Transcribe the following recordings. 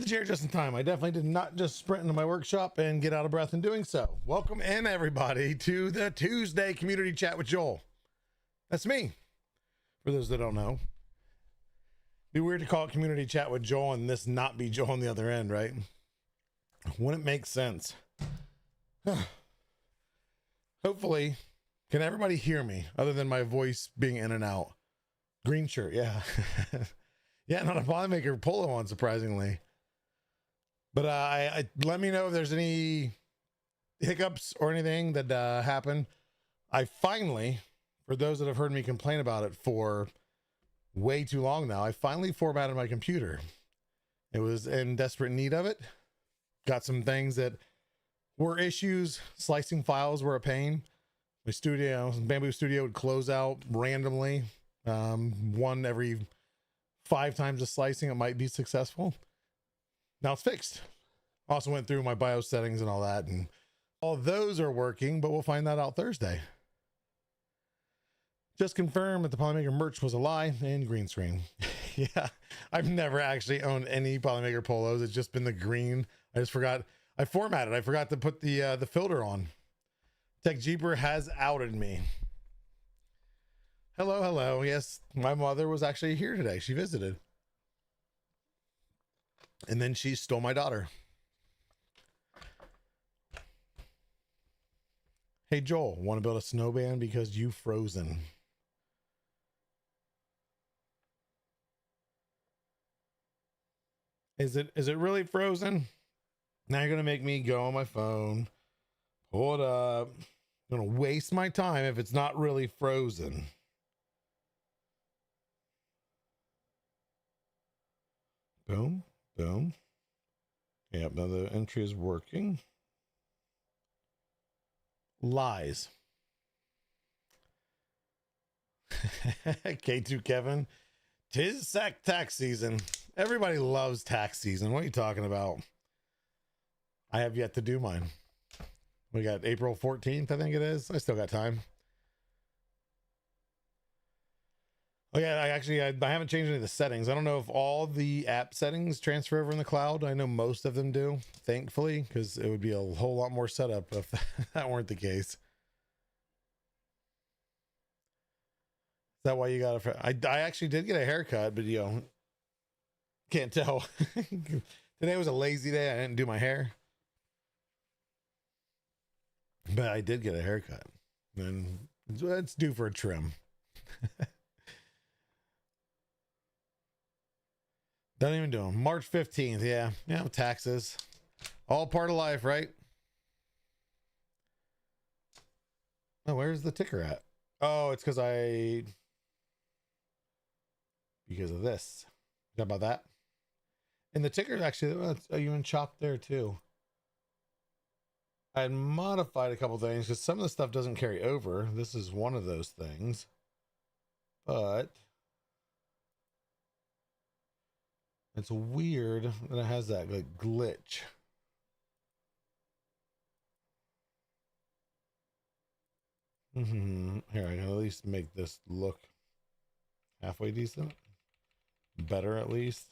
the chair just in time. I definitely did not just sprint into my workshop and get out of breath in doing so. Welcome in, everybody, to the Tuesday Community Chat with Joel. That's me, for those that don't know. Be weird to call it Community Chat with Joel and this not be Joel on the other end, right? Wouldn't make sense. Hopefully, can everybody hear me other than my voice being in and out? Green shirt, yeah. Yeah, not a Polymaker polo on, surprisingly. But let me know if there's any hiccups or anything that happened. I finally, for those that have heard me complain about it for way too long now, I finally formatted my computer. It was in desperate need of it. Got some things that were issues. Slicing files were a pain. My studio, Bamboo Studio, would close out randomly. One every 5 times the slicing, it might be successful. Now it's fixed. Also went through my BIOS settings and all that, and all those are working, but we'll find that out Thursday. Just confirm that the Polymaker merch was a lie and green screen. Yeah, I've never actually owned any Polymaker polos. It's just been the green. I just forgot. I formatted. I forgot to put the filter on. Tech Jeeper has outed me. Hello, hello. Yes, my mother was actually here today. She visited. And then she stole my daughter. Hey, Joel, want to build a snowman because you frozen? Is it really frozen? Now you're going to make me go on my phone. Hold up. I'm going to waste my time if it's not really frozen. Boom, boom. Yep, now the entry is working. Lies. K2 Kevin. Tis tax season. Everybody loves tax season. What are you talking about? I have yet to do mine. We got April 14th, I think it is. I still got time. Oh yeah, I haven't changed any of the settings. I don't know if all the app settings transfer over in the cloud. I know most of them do, thankfully, because it would be a whole lot more setup if that weren't the case. Is that why you got I actually did get a haircut, but you know, can't tell. Today was a lazy day. I didn't do my hair, but I did get a haircut, and it's due for a trim. Don't even do them. March 15th. Yeah. Taxes. All part of life, right? Oh, where's the ticker at? Oh, it's because of this. How about that? And the ticker actually, even chopped there too. I had modified a couple things because some of the stuff doesn't carry over. This is one of those things. But it's weird that it has that like glitch. Here, I can at least make this look halfway decent. Better, at least.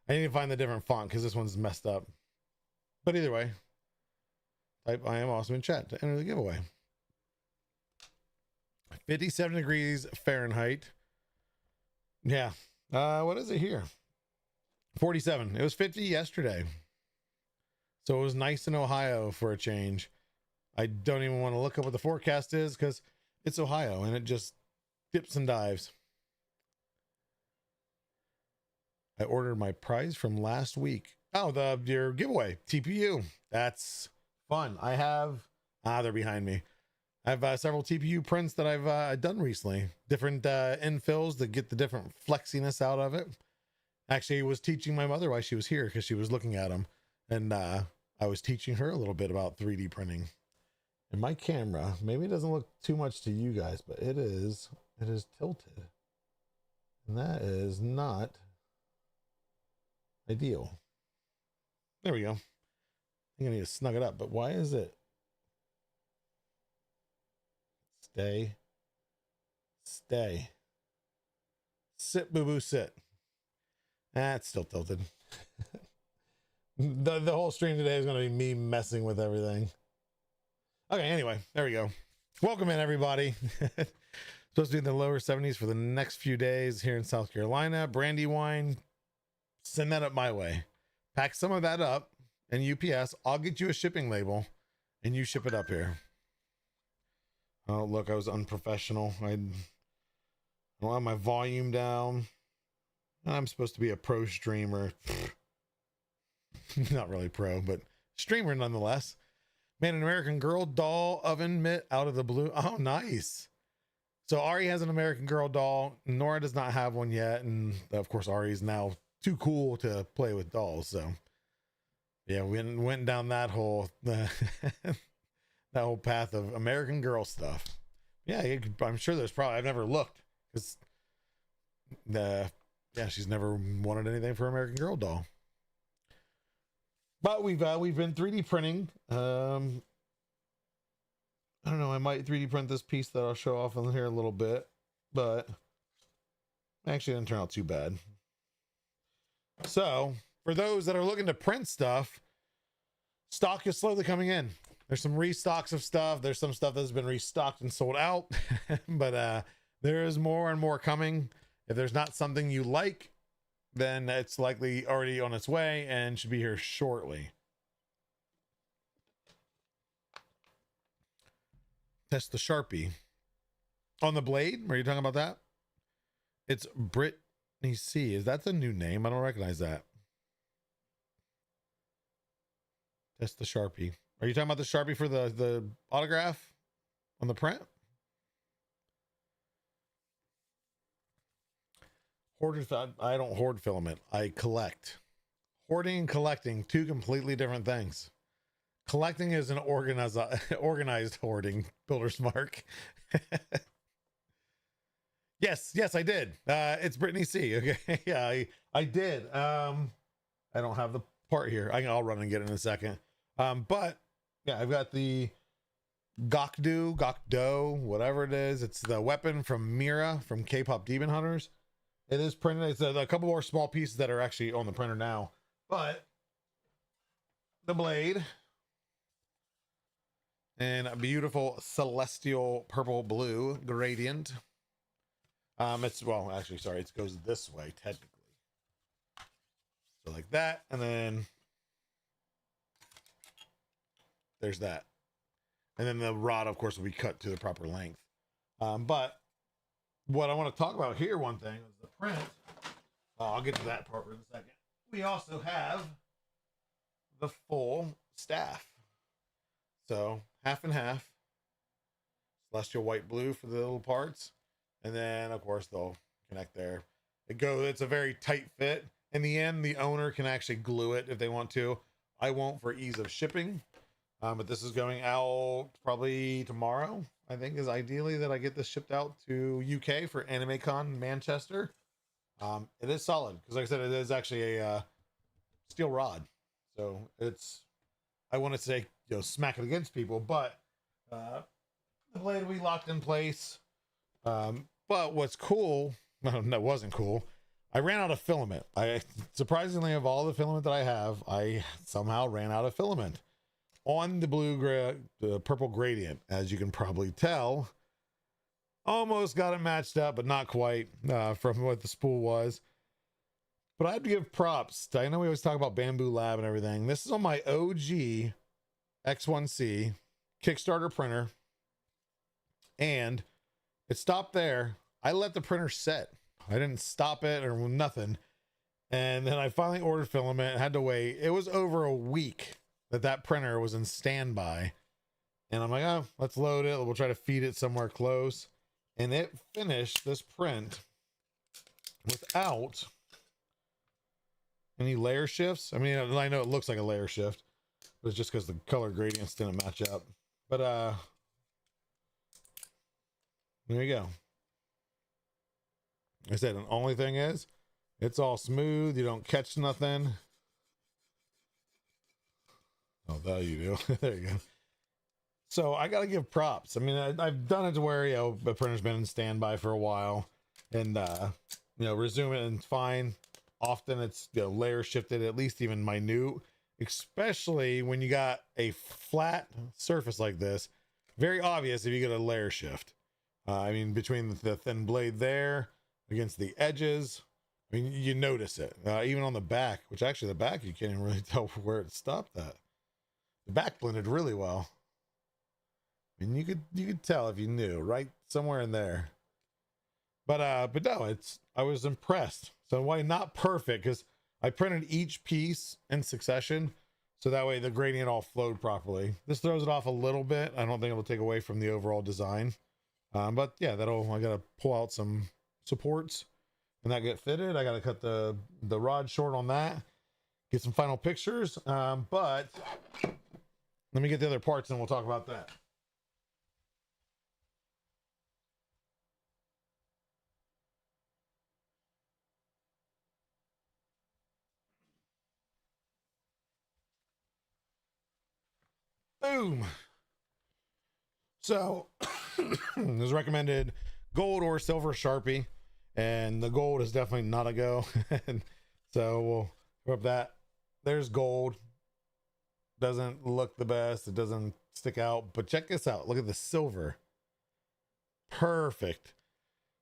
I need to find the different font because this one's messed up. But either way, type I am awesome in chat to enter the giveaway. 57 degrees Fahrenheit. Yeah. What is it here? 47. It was 50 yesterday. So it was nice in Ohio for a change. I don't even want to look up what the forecast is because it's Ohio and it just dips and dives. I ordered my prize from last week. Oh, your giveaway TPU. That's fun. I have they're behind me. I have several TPU prints that I've done recently. Different infills to get the different flexiness out of it. Actually, I was teaching my mother while she was here because she was looking at them, and I was teaching her a little bit about 3D printing. And my camera, maybe it doesn't look too much to you guys, but it is tilted, and that is not ideal. There we go. I think I need to snug it up, but why is it? Stay. Sit, boo boo, sit. It's still tilted. The whole stream today is going to be me messing with everything. Okay, anyway, there we go. Welcome in, everybody. Supposed to be in the lower 70s for the next few days here in South Carolina. Brandywine, send that up my way. Pack some of that up and UPS. I'll get you a shipping label and you ship it up here. Oh, look, I was unprofessional. I don't have my volume down. I'm supposed to be a pro streamer. Not really pro, but streamer nonetheless. Man, an American Girl doll oven mitt out of the blue. Oh, nice. So Ari has an American Girl doll. Nora does not have one yet. And of course, Ari's now too cool to play with dolls. So yeah, we went down that whole, that whole path of American Girl stuff. Yeah, I'm sure there's probably, I've never looked because yeah, she's never wanted anything for American Girl doll. But we've been 3D printing. I don't know, I might 3D print this piece that I'll show off in here a little bit, but actually it didn't turn out too bad. So for those that are looking to print stuff, stock is slowly coming in. There's some restocks of stuff. There's some stuff that's been restocked and sold out, but there is more and more coming. If there's not something you like, then it's likely already on its way and should be here shortly. Test the Sharpie on the blade. Are you talking about that? It's Brittany C. Is that the new name? I don't recognize that. Test the Sharpie. Are you talking about the Sharpie for the autograph on the print? Hoarded, I don't hoard filament. I collect. Hoarding and collecting, two completely different things. Collecting is an organized hoarding. Builder's mark. Yes, I did. It's Brittany C. Okay, yeah, I did. I don't have the part here. I'll run and get it in a second. But yeah, I've got the Gokdo, whatever it is. It's the weapon from Mira from K-pop Demon Hunters. It is printed. It's a couple more small pieces that are actually on the printer now, but the blade and a beautiful celestial purple blue gradient. It's, well, actually, sorry, it goes this way technically. So like that, and then there's that. And then the rod, of course, will be cut to the proper length. But what I want to talk about here, one thing, is the print. I'll get to that part in a second. We also have the full staff. So half and half. Celestial white blue for the little parts. And then, of course, they'll connect there. It's a very tight fit. In the end, the owner can actually glue it if they want to. I won't for ease of shipping. But this is going out probably tomorrow. I think is ideally that I get this shipped out to UK for AnimeCon Manchester. It is solid because, like I said, it is actually a steel rod. So it's, I want to say, you know, smack it against people, but the blade will be locked in place. But what's cool, no, that wasn't cool. I ran out of filament. Surprisingly, of all the filament that I have, I somehow ran out of filament on the purple gradient. As you can probably tell, almost got it matched up, but not quite from what the spool was. But I have to give props. I know we always talk about Bamboo Lab and everything. This is on my OG X1C Kickstarter printer, and it stopped there. I let the printer set. I didn't stop it or nothing. And then I finally ordered filament, had to wait. It was over a week that printer was in standby. And I'm like, oh, let's load it. We'll try to feed it somewhere close. And it finished this print without any layer shifts. I mean, I know it looks like a layer shift, but it's just because the color gradients didn't match up. But there you go. I said, the only thing is, it's all smooth. You don't catch nothing. Oh, there you do. There you go. So I got to give props. I mean, I've done it to where, you know, the printer's been in standby for a while, and, you know, resume it and it's fine. Often it's, you know, layer shifted, at least even minute. especially when you got a flat surface like this. Very obvious if you get a layer shift. I mean, between the thin blade there against the edges, I mean, you notice it. Even on the back, which actually the back, you can't even really tell where it stopped at. The back blended really well. I mean, you could tell if you knew, right somewhere in there. But no, I was impressed. So why not perfect? Because I printed each piece in succession, so that way the gradient all flowed properly. This throws it off a little bit. I don't think it'll take away from the overall design. But yeah, I gotta pull out some supports and that get fitted. I gotta cut the rod short on that, get some final pictures. But let me get the other parts and we'll talk about that. Boom. So it was recommended gold or silver Sharpie, and the gold is definitely not a go. And so we'll rub that. There's gold. Doesn't look the best. It doesn't stick out, but check this out. Look at the silver. Perfect.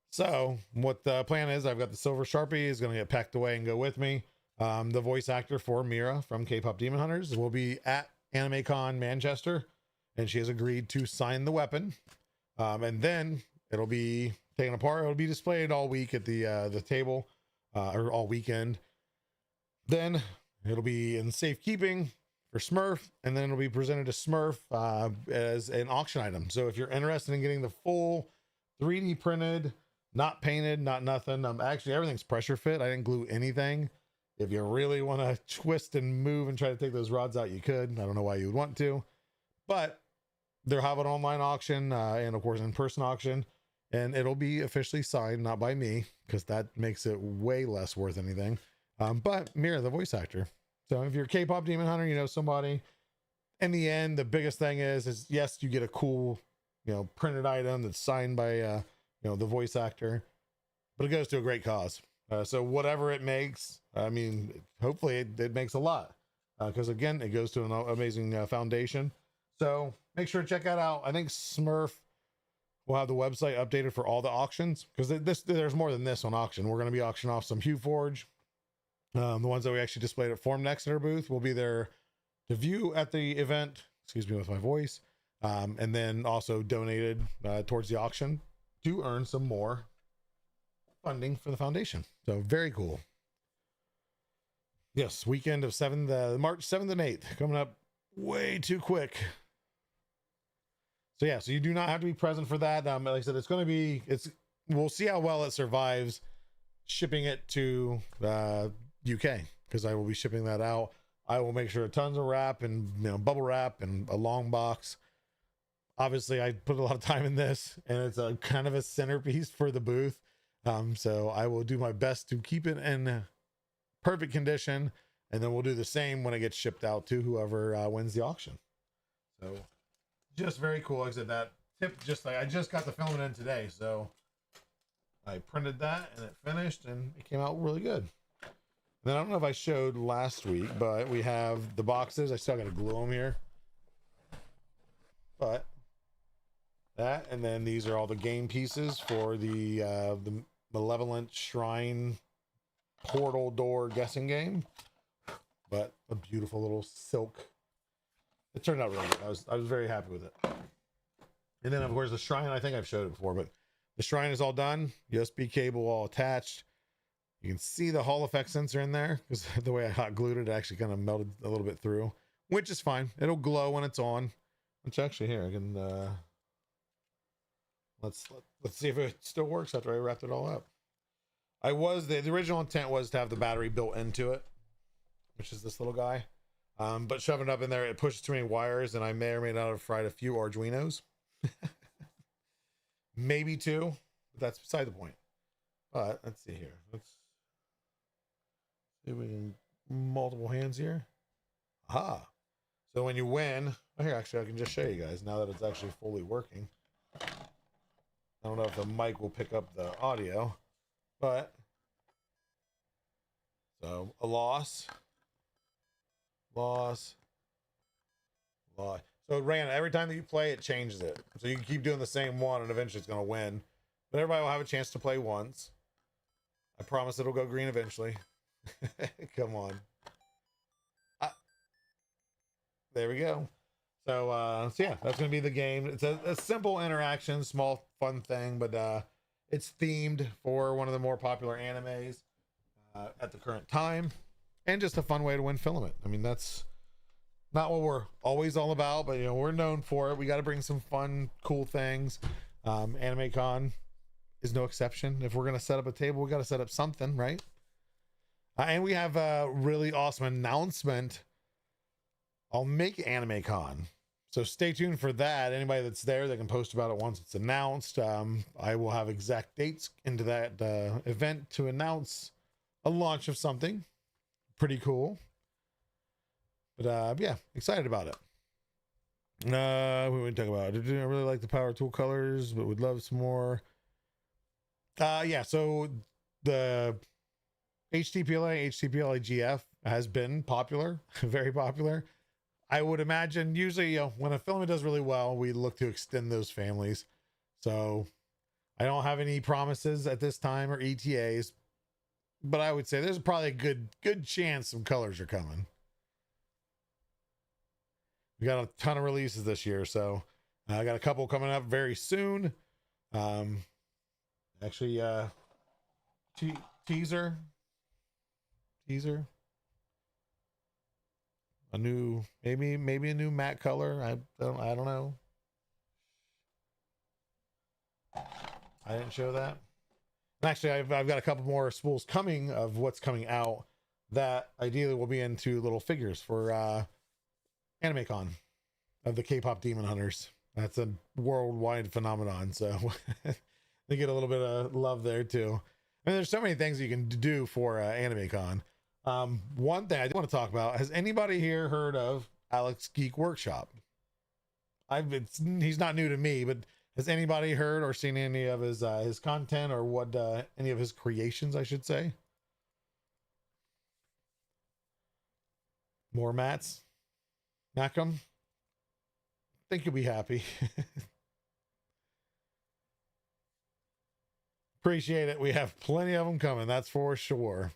So what the plan is, I've got the silver Sharpie is going to get packed away and go with me. The voice actor for Mira from K-Pop Demon Hunters will be at AnimeCon Manchester, and she has agreed to sign the weapon. And then it'll be taken apart. It'll be displayed all week at the table, or all weekend. Then it'll be in safekeeping for Smurf, and then it'll be presented to Smurf as an auction item. So if you're interested in getting the full 3D printed, not painted, not nothing, actually everything's pressure fit. I didn't glue anything. If you really want to twist and move and try to take those rods out, you could. I don't know why you would want to, but they'll have an online auction and of course in-person auction, and it'll be officially signed, not by me, because that makes it way less worth anything, but Mira, the voice actor. So if you're a K-Pop Demon Hunter, you know somebody. In the end, the biggest thing is yes, you get a cool, printed item that's signed by the voice actor, but it goes to a great cause. So whatever it makes, I mean, hopefully it makes a lot, because again, it goes to an amazing foundation. So make sure to check that out. I think Smurf will have the website updated for all the auctions, because there's more than this on auction. We're going to be auctioning off some HueForge. The ones that we actually displayed at Formnext in our booth will be there to view at the event. Excuse me with my voice. And then also donated towards the auction to earn some more funding for the foundation. So very cool. Yes, weekend of March 7th and 8th coming up way too quick. So yeah, so you do not have to be present for that. Like I said, we'll see how well it survives shipping it to UK, because I will be shipping that out. I will make sure tons of wrap and bubble wrap and a long box. Obviously I put a lot of time in this, and it's a kind of a centerpiece for the booth. So I will do my best to keep it in perfect condition, and then we'll do the same when it gets shipped out to whoever wins the auction. So just very cool. Like I said, that tip, I just got the filament in today, so I printed that and it finished and it came out really good. And then I don't know if I showed last week, but we have the boxes. I still got to glue them here, but that, and then these are all the game pieces for the Malevolent Shrine portal door guessing game. But a beautiful little silk. It turned out really good. I was very happy with it. And then of course the shrine, I think I've showed it before, but the shrine is all done. USB cable all attached. You can see the Hall effect sensor in there, because the way I hot glued it, it actually kind of melted a little bit through, which is fine. It'll glow when it's on. Which actually here I can let's see if it still works after I wrapped it all up. The original intent was to have the battery built into it, which is this little guy. But shoving it up in there, it pushes too many wires, and I may or may not have fried a few Arduinos. Maybe two, but that's beside the point. But let's see here. Let's see if we can multiple hands here. Aha. So when you win, here, actually, I can just show you guys now that it's actually fully working. I don't know if the mic will pick up the audio, but so a loss Loss. Loss. So it ran every time that you play, it changes it. So you can keep doing the same one and eventually it's going to win. But everybody will have a chance to play once. I promise it'll go green eventually. Come on. There we go. So yeah, that's going to be the game. It's a simple interaction, small fun thing, but it's themed for one of the more popular animes at the current time, and just a fun way to win filament. I mean, that's not what we're always all about, but you know, we're known for it. We got to bring some fun, cool things. AnimeCon is no exception. If we're going to set up a table, we got to set up something, right? And we have a really awesome announcement. I'll make AnimeCon, so stay tuned for that. Anybody that's there, they can post about it once it's announced. I will have exact dates into that event to announce a launch of something pretty cool. But yeah, excited about it. We would talk about it. I really like the power tool colors, but would love some more. Yeah, so the HTPLA, HTPLA GF has been popular, very popular. I would imagine usually, you know, when a filament does really well, we look to extend those families. So I don't have any promises at this time or ETAs, but I would say there's probably a good chance some colors are coming. We got a ton of releases this year, so I got a couple coming up very soon. Actually, teaser. A new, maybe a new matte color. I don't know. I didn't show that. And actually, I've got a couple more spools coming of what's coming out that ideally will be into little figures for AnimeCon of the K-pop Demon Hunters. That's a worldwide phenomenon, so they get a little bit of love there too. I mean, there's so many things you can do for AnimeCon. One thing I do want to talk about, has anybody here heard of Alex Geek Workshop? He's not new to me, but has anybody heard or seen any of his content, or what any of his creations, I should say? More mats? Macum? Think you'll be happy. Appreciate it. We have plenty of them coming, that's for sure.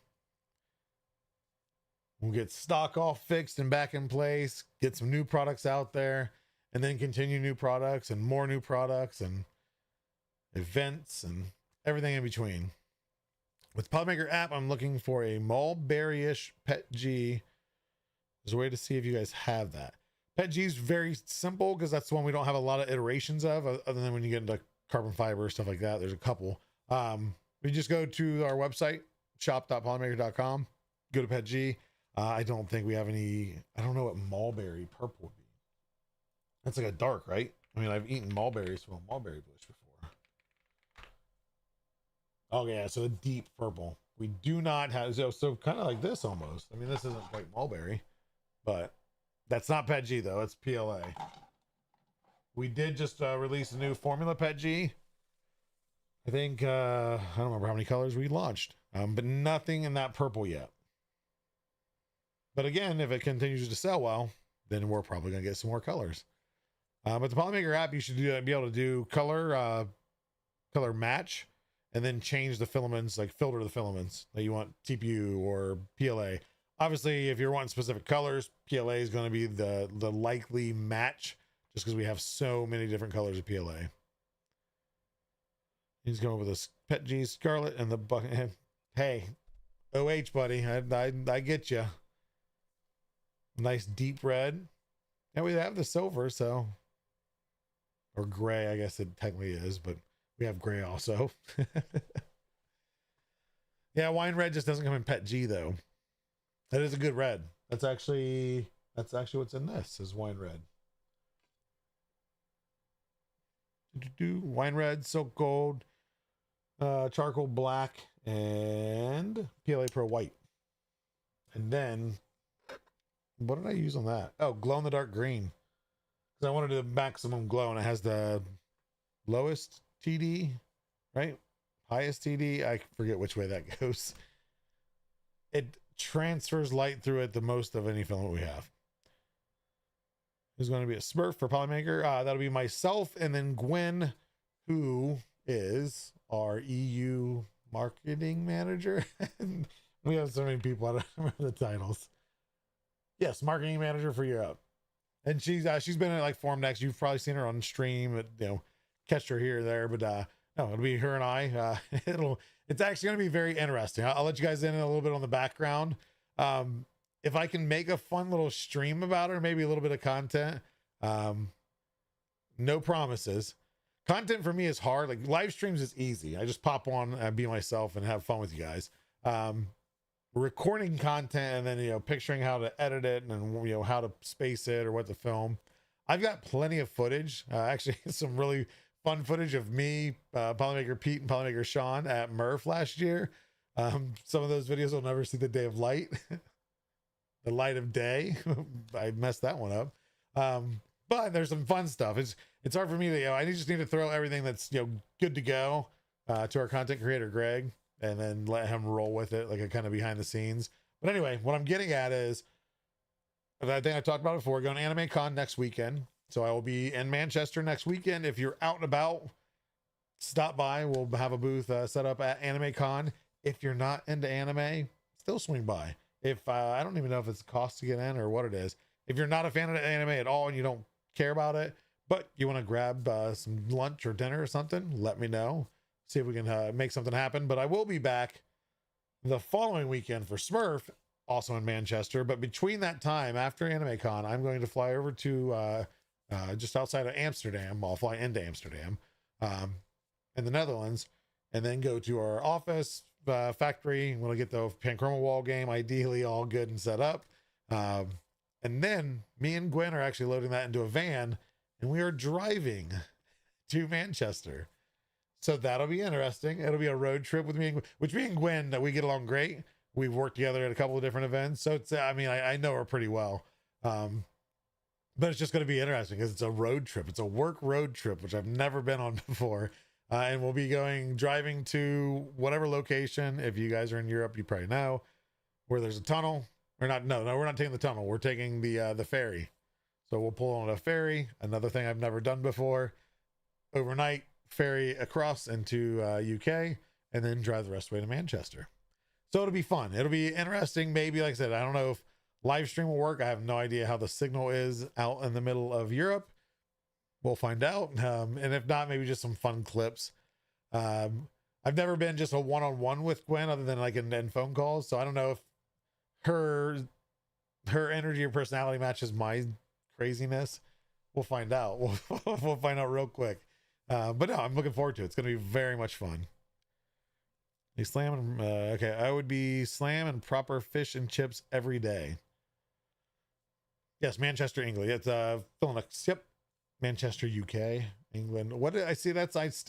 We'll get stock all fixed and back in place, get some new products out there, and then continue new products and more new products and events and everything in between. With the Polymaker app, I'm looking for a mulberry-ish Pet G. There's a way to see if you guys have that. Pet G is very simple because that's the one we don't have a lot of iterations of, other than when you get into carbon fiber, stuff like that. There's a couple. We just go to our website, shop.polymaker.com, go to Pet G. I don't think we have any. I don't know what mulberry purple would be. That's like a dark, right? I mean, I've eaten mulberries from a mulberry bush before. Oh yeah, so a deep purple. We do not have, so kind of like this almost. I mean, this isn't quite mulberry, but that's not Pet G though. It's PLA. We did just release a new formula Pet G. I think I don't remember how many colors we launched, but nothing in that purple yet. But again, if it continues to sell well, then we're probably going to get some more colors. But the Polymaker app, you should be able to do color match, and then change the filaments, like filter the filaments that you want, TPU or PLA. Obviously, if you're wanting specific colors, PLA is going to be the likely match, just because we have so many different colors of PLA. He's going with this Pet G Scarlet and the bucket. Hey, OH, buddy, I get you. Nice deep red. And we have the silver, so, or gray, I guess it technically is, but we have gray also. Yeah, wine red just doesn't come in Pet G though. That is a good red. That's actually what's in this, is wine red. Wine red, silk gold, charcoal black, and PLA Pro white. And then what did I use on that? Oh, glow in the dark green. Because I wanted the maximum glow, and it has the lowest TD, right? Highest TD. I forget which way that goes. It transfers light through it the most of any filament we have. who's going to be a Smurf for Polymaker. That'll be myself, and then Gwen, who is our EU marketing manager. We have so many people, I don't remember the titles. Yes, marketing manager for Europe. And she's been at like Formnext. You've probably seen her on stream, catch her here or there, but no, it'll be her and I. It's actually going to be very interesting. I'll let you guys in a little bit on the background. If I can make a fun little stream about her, maybe a little bit of content. No promises. Content for me is hard. Like live streams is easy. I just pop on, be myself, and have fun with you guys. Recording content and then picturing how to edit it and how to space it or what to film. I've got plenty of footage. Actually, some really fun footage of me, Polymaker Pete, and Polymaker Sean at Murph last year. Some of those videos will never see the day of light. The light of day. I messed that one up. But there's some fun stuff. It's hard for me to, I just need to throw everything that's, good to go, to our content creator, Greg, and then let him roll with it, like a kind of behind the scenes. But anyway, what I'm getting at is, I think I talked about it before, going to Anime Con next weekend. So I will be in Manchester next weekend. If you're out and about, stop by. We'll have a booth set up at Anime Con. If you're not into anime, still swing by. If I don't even know if it's a cost to get in or what it is. If you're not a fan of anime at all and you don't care about it, but you want to grab some lunch or dinner or something, let me know. See if we can make something happen. But I will be back the following weekend for Smurf, also in Manchester. But between that time, after Anime Con, I'm going to fly over to just outside of Amsterdam. I'll fly into Amsterdam in the Netherlands, and then go to our office, factory. We'll get the Panchroma wall game ideally all good and set up, and then me and Gwen are actually loading that into a van, and we are driving to Manchester. So that'll be interesting. It'll be a road trip with me and Gwen, that we get along great. We've worked together at a couple of different events, so it's I know her pretty well, but it's just going to be interesting because it's a road trip. It's a work road trip, which I've never been on before. And we'll be driving to whatever location. If you guys are in Europe, you probably know where there's a tunnel. Or not, no, we're not taking the tunnel. We're taking the ferry. So we'll pull on a ferry. Another thing I've never done before. Overnight ferry across into UK, and then drive the rest of the way to Manchester. So it'll be fun. It'll be interesting. Maybe, like I said, I don't know if live stream will work. I have no idea how the signal is out in the middle of Europe. We'll find out. And if not, maybe just some fun clips. I've never been just a one-on-one with Gwen other than like in phone calls. So I don't know if her energy or personality matches my craziness. We'll find out. We'll find out real quick. But no, I'm looking forward to it. It's going to be very much fun. You slamming? Okay, I would be slamming proper fish and chips every day. Yes, Manchester, England. It's yep. Manchester, UK, England. What did I see? It's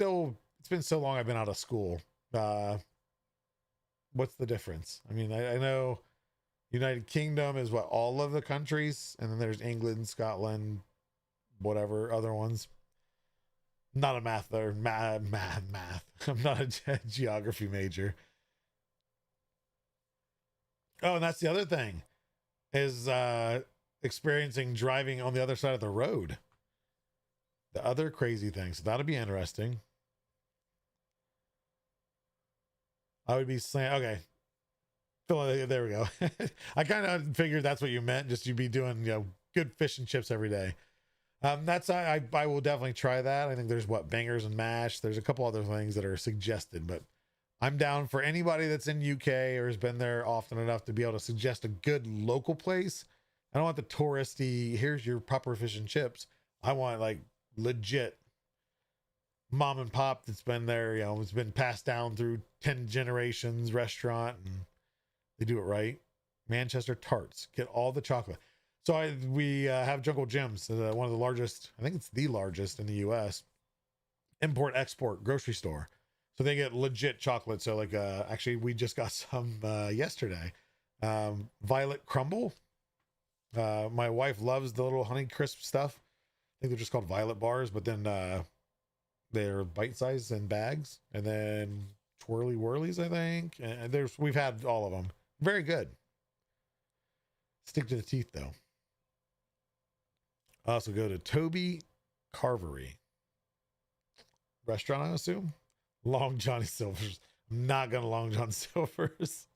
been so long I've been out of school. What's the difference? I mean, I know United Kingdom is what, all of the countries, and then there's England, Scotland, whatever other ones. Not a math. I'm not a geography major. Oh, and that's the other thing is experiencing driving on the other side of the road. The other crazy things. So that'll be interesting. I would be saying, okay. There we go. I kind of figured that's what you meant. Just you be doing, good fish and chips every day. I will definitely try that. I think there's bangers and mash. There's a couple other things that are suggested, but I'm down for anybody that's in UK or has been there often enough to be able to suggest a good local place. I don't want the touristy, here's your proper fish and chips. I want like legit mom and pop that's been there, it's been passed down through 10 generations restaurant, and they do it right. Manchester tarts, get all the chocolate. So we have Jungle Jim's, one of the largest, I think it's the largest in the US, import export grocery store. So they get legit chocolate. So like, actually we just got some yesterday, Violet Crumble. My wife loves the little Honey Crisp stuff. I think they're just called Violet bars, but then they're bite sized in bags, and then Twirly Whirlies, I think. And we've had all of them. Very good. Stick to the teeth though. I also go to Toby Carvery restaurant, I assume. Long Johnny Silver's. I'm not going to Long John Silver's.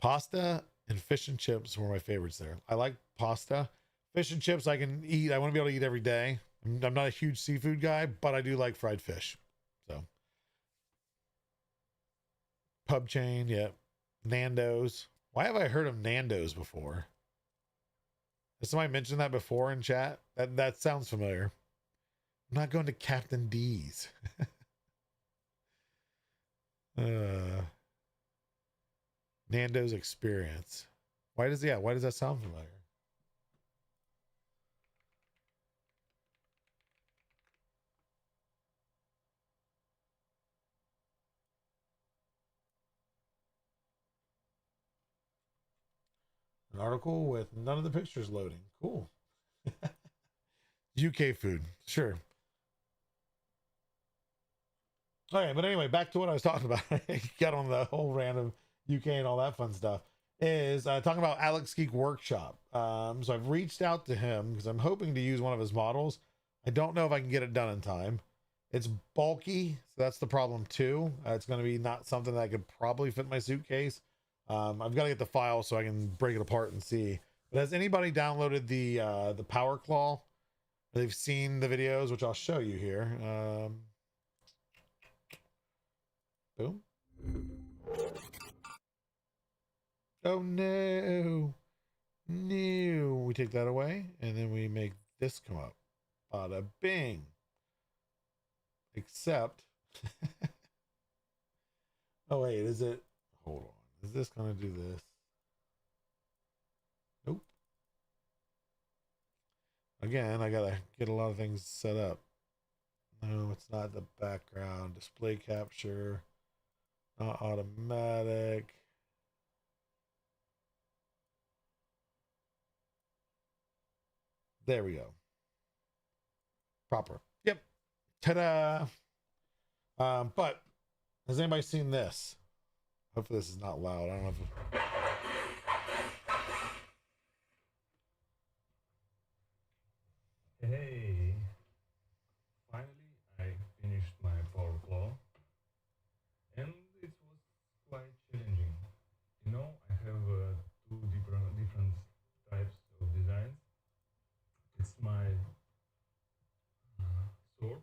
Pasta and fish and chips were my favorites there. I like pasta. Fish and chips I can eat. I want to be able to eat every day. I'm not a huge seafood guy, but I do like fried fish. So pub chain, yeah. Nando's. Why have I heard of Nando's before? Has somebody mentioned that before in chat? That sounds familiar. I'm not going to Captain D's. Nando's experience. Why does that sound familiar? An article with none of the pictures loading. Cool. UK food. Sure. Okay, but anyway, back to what I was talking about. Got on the whole random UK and all that fun stuff. Is talking about Alex Geek Workshop. So I've reached out to him because I'm hoping to use one of his models. I don't know if I can get it done in time. It's bulky, so that's the problem too. It's going to be not something that I could probably fit in my suitcase. I've got to get the file so I can break it apart and see. But has anybody downloaded the Power Claw? They've seen the videos, which I'll show you here. Boom. Oh no. No. We take that away and then we make this come up. Bada bing. Except. Oh wait, is it? Hold on. Is this gonna do this? Nope. Again, I gotta get a lot of things set up. No, it's not the background. Display capture. Not automatic. There we go. Proper. Yep. Ta-da. But has anybody seen this? Hopefully this is not loud. I don't know if Hey, finally I finished my power claw and it was quite challenging. You know, I have two different types of designs. It's my sword.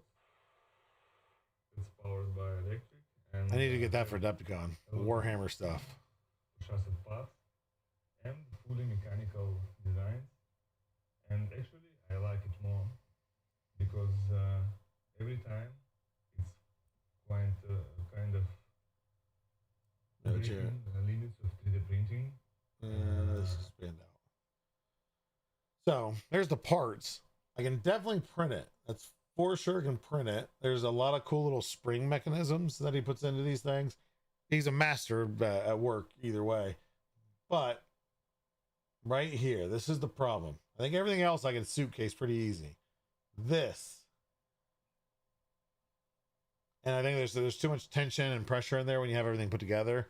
It's powered by electric. And I need to get that for Adepticon. Warhammer stuff. Chassis path and fully mechanical designs. And actually, I like it more because every time it's quite kind of breaking the limits of 3D printing. Let's expand out. So there's the parts. I can definitely print it. That's for sure. Can print it. There's a lot of cool little spring mechanisms that he puts into these things. He's a master at work either way. But right here, this is the problem. I think everything else I can suitcase pretty easy. This. And I think there's too much tension and pressure in there when you have everything put together.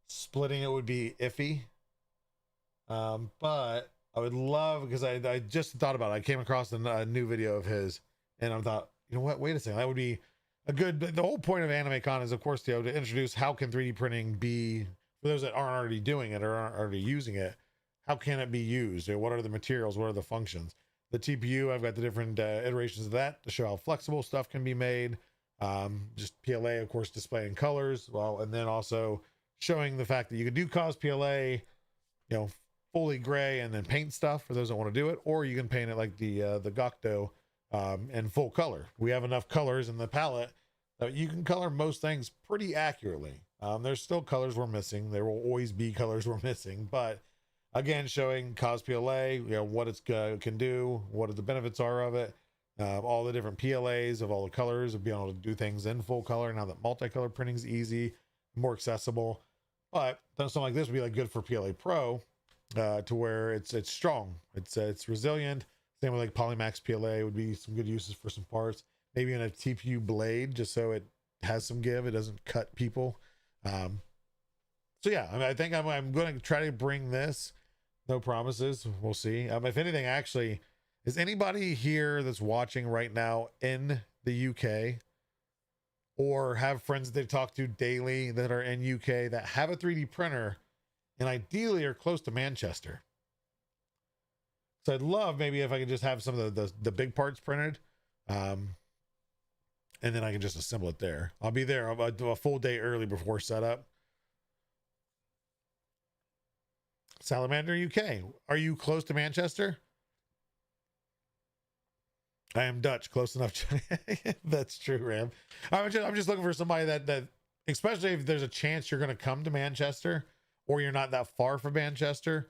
Splitting it would be iffy. But I would love, because I just thought about it. I came across a new video of his and I thought, you know what, wait a second, that would be a good, the whole point of AnimeCon is of course to introduce how can 3D printing be, for those that aren't already doing it or aren't already using it, how can it be used? What are the materials? What are the functions? The TPU, I've got the different iterations of that to show how flexible stuff can be made. Just PLA, of course, displaying colors. Well, and then also showing the fact that you can do cause PLA, you know, fully gray and then paint stuff for those that want to do it, or you can paint it like the Gokdo in full color. We have enough colors in the palette that you can color most things pretty accurately. There's still colors we're missing. There will always be colors we're missing, but again, showing cause PLA, you know, what it's can do, what the benefits are of it, all the different PLAs of all the colors, of being able to do things in full color now that multicolor printing is easy, more accessible. But something like this would be like good for PLA Pro, to where it's strong, it's resilient. Same with like Polymax PLA would be some good uses for some parts. Maybe in a TPU blade, just so it has some give, it doesn't cut people. So yeah, I mean, I think I'm going to try to bring this. No promises. We'll see. If anything, actually, Is anybody here that's watching right now in the UK or have friends that they talk to daily that are in UK that have a 3D printer and ideally are close to Manchester? So I'd love maybe if I could just have some of the big parts printed, and then I can just assemble it there. I'll be there a full day early before setup. Salamander UK, are you close to Manchester? I am Dutch, close enough. That's true, Ram. I'm just looking for somebody that, especially if there's a chance you're going to come to Manchester or you're not that far from Manchester.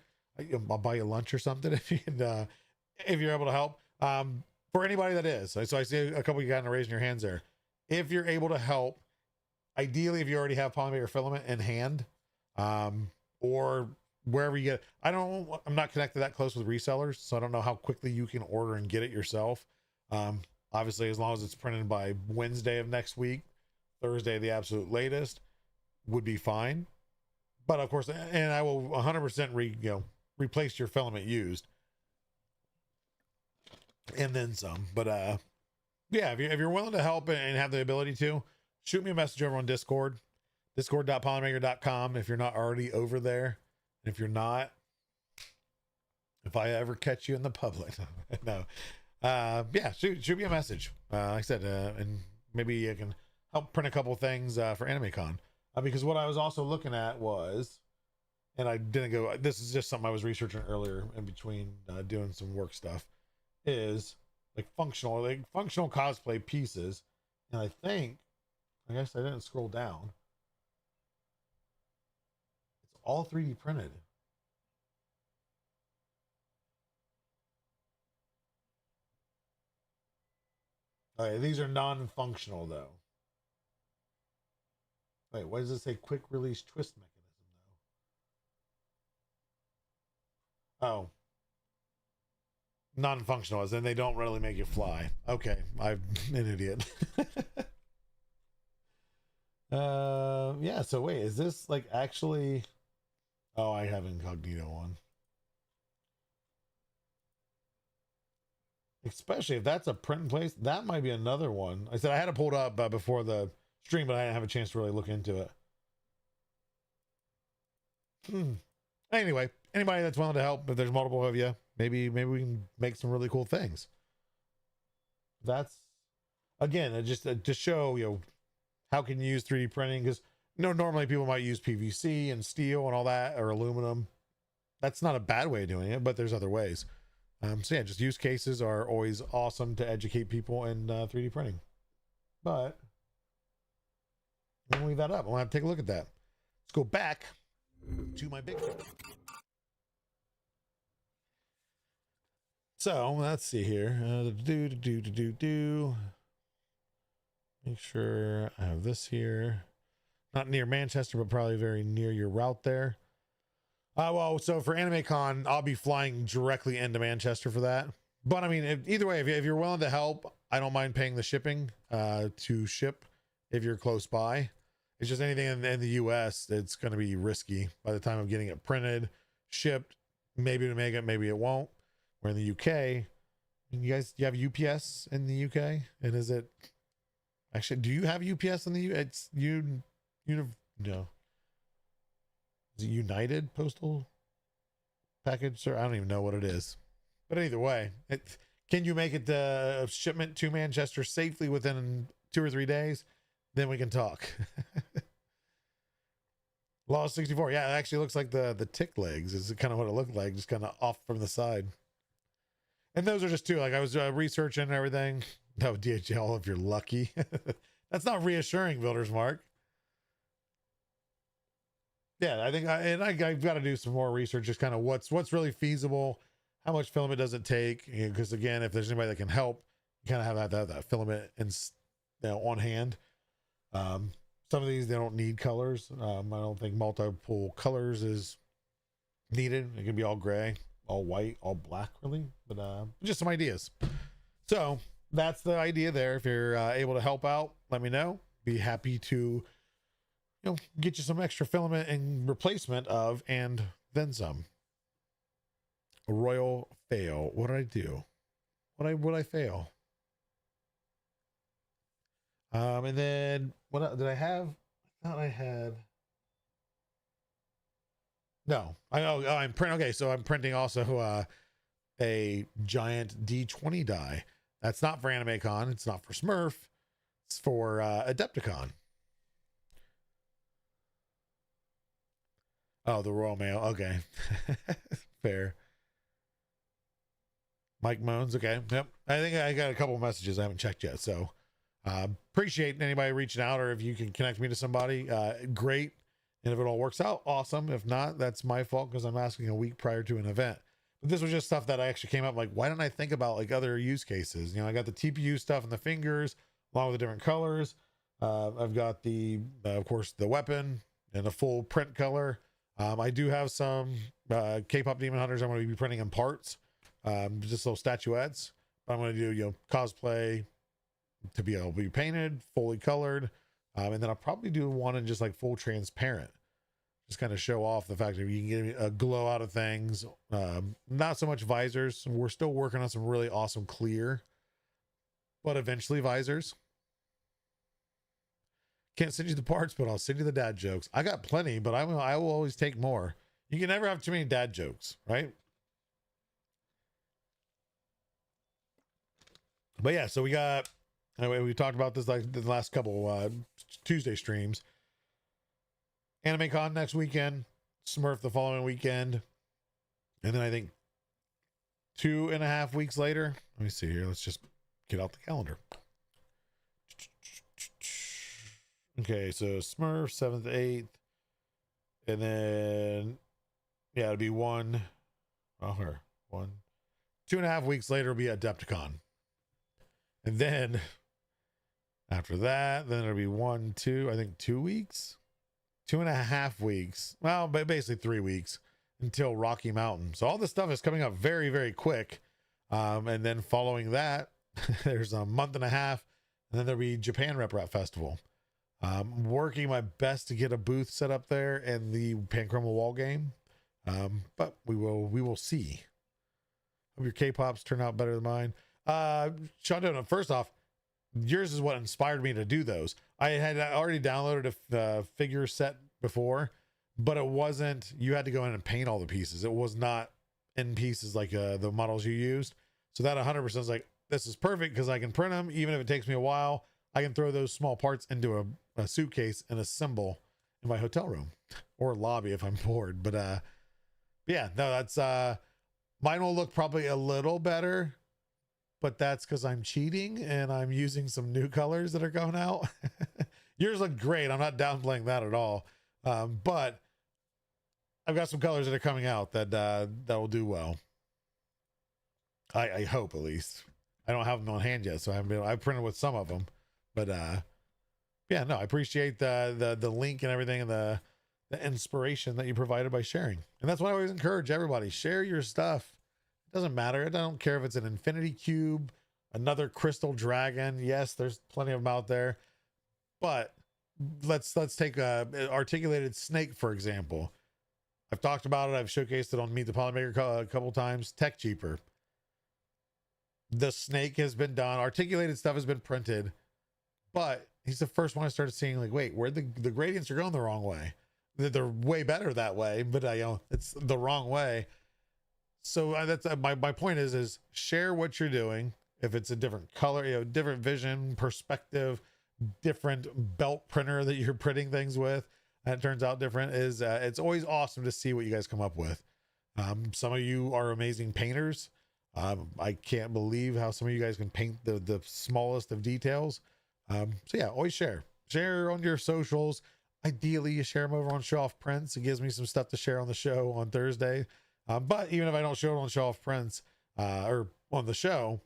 I'll buy you lunch or something if you're able to help. For anybody that is, so I see a couple of you guys raising your hands there. If you're able to help, ideally, if you already have Polymaker filament in hand, or wherever you get, I'm not connected that close with resellers, so I don't know how quickly you can order and get it yourself. Obviously, as long as it's printed by Wednesday of next week, Thursday, the absolute latest, would be fine. But of course, and I will 100% replace your filament used, and then some. But yeah, if you're willing to help and have the ability to, shoot me a message over on Discord, discord.polymaker.com if you're not already over there. And if you're not, if I ever catch you in the public, no, yeah, shoot me a message. Like I said, and maybe you can help print a couple things for AnimeCon. Because what I was also looking at was, and I didn't go, this is just something I was researching earlier in between doing some work stuff, is like functional cosplay pieces. And I guess I didn't scroll down. It's all 3D printed. Okay, these are non-functional though. Wait, what does it say? Quick release twist mechanism though. Oh, non-functional, as in they don't really make you fly. Okay, I'm an idiot. Yeah, so wait, is this like actually, oh, I have incognito on. Especially if that's a print in place, that might be another one. I said I had it pulled up before the stream, but I didn't have a chance to really look into it. Anyway, anybody that's willing to help, if there's multiple of you, maybe we can make some really cool things. That's, again, just to show how can you use 3D printing, because normally people might use PVC and steel and all that, or aluminum. That's not a bad way of doing it, but there's other ways. So yeah, just use cases are always awesome to educate people in 3D printing. But I'm gonna leave that up. I'll have to take a look at that. Let's go back to my big film. So let's see here. Make sure I have this here. Not near Manchester, but probably very near your route there. Well, so for AnimeCon, I'll be flying directly into Manchester for that. But I mean, either way, if you're willing to help, I don't mind paying the shipping to ship if you're close by. It's just anything in the US, it's going to be risky by the time of getting it printed, shipped, maybe to make it, maybe it won't. We're in the UK. You have UPS in the UK? And is it actually, do you have UPS in the US? It's no. Is it United Postal Package, sir? I don't even know what it is. But either way, can you make it the shipment to Manchester safely within 2 or 3 days? Then we can talk. Law 64. Yeah, it actually looks like the tick legs is kind of what it looked like, just kind of off from the side. And those are just two. Like I was researching and everything. No, DHL, if you're lucky. That's not reassuring, Builder's Mark. Yeah, I think I've got to do some more research, just kind of what's really feasible, how much filament does it take? Because again, if there's anybody that can help, you kind of have that filament on hand. Some of these, they don't need colors. I don't think multiple colors is needed. It can be all gray, all white, all black, really. But just some ideas. So that's the idea there. If you're able to help out, let me know. Be happy to get you some extra filament and replacement of, and then some. A royal fail. What did I do? Would I fail? And then what did I have? I thought I had. No, I'm printing. Okay, so I'm printing also a giant D20 die. That's not for AnimeCon. It's not for Smurf. It's for Adepticon. Oh, the Royal Mail. Okay, fair. Mike Moans. Okay, yep. I think I got a couple messages I haven't checked yet. So appreciate anybody reaching out, or if you can connect me to somebody, great. And if it all works out, awesome. If not, that's my fault because I'm asking a week prior to an event. But this was just stuff that I actually came up like, why didn't I think about like other use cases? You know, I got the TPU stuff and the fingers along with the different colors. I've got the, of course, the weapon and the full print color. I do have some K-pop Demon Hunters I'm going to be printing in parts, just little statuettes. I'm going to do, you know, cosplay to be able to be painted, fully colored. And then I'll probably do one in just like full transparent, just kind of show off the fact that you can get a glow out of things. Not so much visors. We're still working on some really awesome clear, but eventually visors. Can't send you the parts, but I'll send you the dad jokes. I got plenty, but I will always take more. You can never have too many dad jokes, right? But yeah, so we got, anyway, we talked about this like the last couple Tuesday streams. AnimeCon next weekend, Smurf the following weekend, and then I think 2.5 weeks later. Let me see here. Let's just get out the calendar. Okay, so Smurf 7th, 8th, and then yeah, it'll be 2.5 weeks later will be Adepticon, and then after that, then it'll be 2 weeks, 2.5 weeks. Well, but basically 3 weeks until Rocky Mountain. So all this stuff is coming up very, very quick. And then following that, there's a month and a half, and then there'll be Japan Rep Rap Festival. I'm working my best to get a booth set up there and the Panchroma wall game. But we will see. Hope your K-pops turn out better than mine. Sean, first off, yours is what inspired me to do those. I had already downloaded a figure set before, but it wasn't, you had to go in and paint all the pieces. It was not in pieces like the models you used. So that 100% is like, this is perfect because I can print them. Even if it takes me a while, I can throw those small parts into a suitcase and assemble in my hotel room or lobby if I'm bored. But yeah, no, that's mine will look probably a little better, but that's because I'm cheating and I'm using some new colors that are going out. Yours look great. I'm not downplaying that at all. But I've got some colors that are coming out that will do well. I hope, at least. I don't have them on hand yet, so I've printed with some of them. But yeah, no, I appreciate the link and everything and the inspiration that you provided by sharing. And that's why I always encourage everybody, share your stuff. It doesn't matter. I don't care if it's an infinity cube, another crystal dragon. Yes, there's plenty of them out there. But let's take a articulated snake, for example. I've talked about it. I've showcased it on Meet the Polymaker a couple times. Tech cheaper. The snake has been done. Articulated stuff has been printed. But he's the first one I started seeing, like, wait, where the gradients are going the wrong way. They're way better that way, but it's the wrong way. So that's my point is share what you're doing. If it's a different color, different vision, perspective, different belt printer that you're printing things with, and it turns out different, is it's always awesome to see what you guys come up with. Some of you are amazing painters. I can't believe how some of you guys can paint the smallest of details. So yeah, always share on your socials. Ideally you share them over on Show Off Prints. It gives me some stuff to share on the show on Thursday. But even if I don't show it on Show Off Prints, or on the show,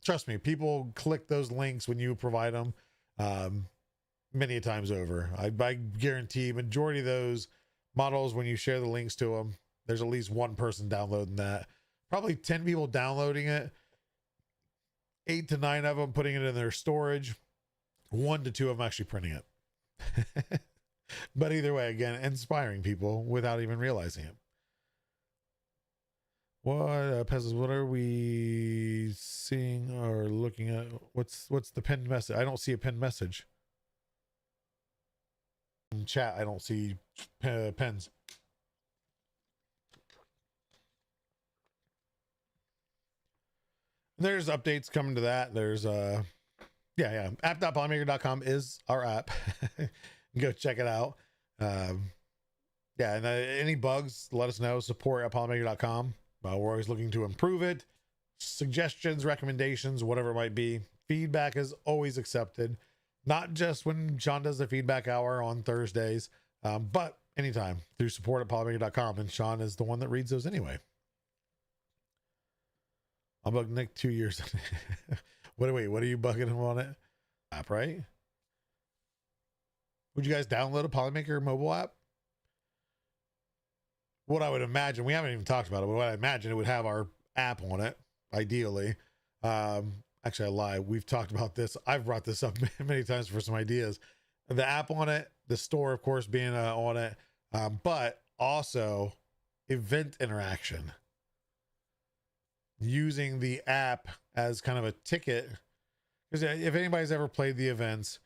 trust me, people click those links when you provide them, many times over. I guarantee majority of those models, when you share the links to them, there's at least one person downloading that. Probably 10 people downloading it, 8 to 9 of them putting it in their storage, 1 to 2 of them actually printing it. But either way, again, inspiring people without even realizing it. What peasants? What are we looking at what's the pinned message. I don't see a pinned message in chat. I don't see pens. There's updates coming to that. There's yeah, app.polymaker.com is our app. Go check it out. Yeah, and any bugs, let us know. Support at polymaker.com. We're always looking to improve it. Suggestions, recommendations, whatever it might be. Feedback is always accepted. Not just when Sean does the feedback hour on Thursdays, but anytime through support at polymaker.com. And Sean is the one that reads those anyway. I'll bug Nick 2 years. What are you bugging him on it? App, right? Would you guys download a Polymaker mobile app? What I would imagine, we haven't even talked about it, but what I imagine it would have our app on it, ideally. Actually, I lie. We've talked about this. I've brought this up many times for some ideas. The app on it, the store, of course, being on it, but also event interaction. Using the app as kind of a ticket, because if anybody's ever played the events,